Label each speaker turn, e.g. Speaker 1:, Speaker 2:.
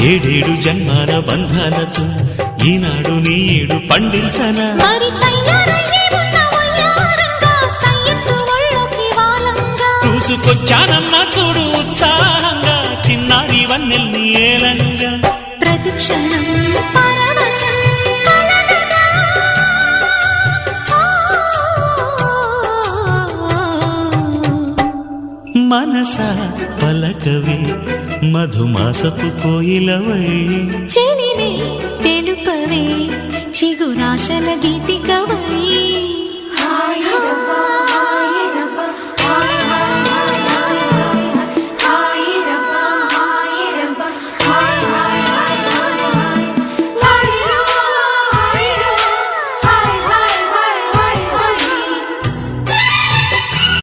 Speaker 1: ఏడేడు జన్మాల బంధాలతో ఈనాడు నీడు పండించనా చూసుకొచ్చానమ్మా చూడు ఉత్సాహంగా చిన్నారి వన్నెల్ని ఏలంగా
Speaker 2: ప్రతిక్షణం
Speaker 1: మనసా పలకవే మధుమాసపు కోయిలవై
Speaker 2: చెలివే తెలుపవే చిగురాశల గీతికవై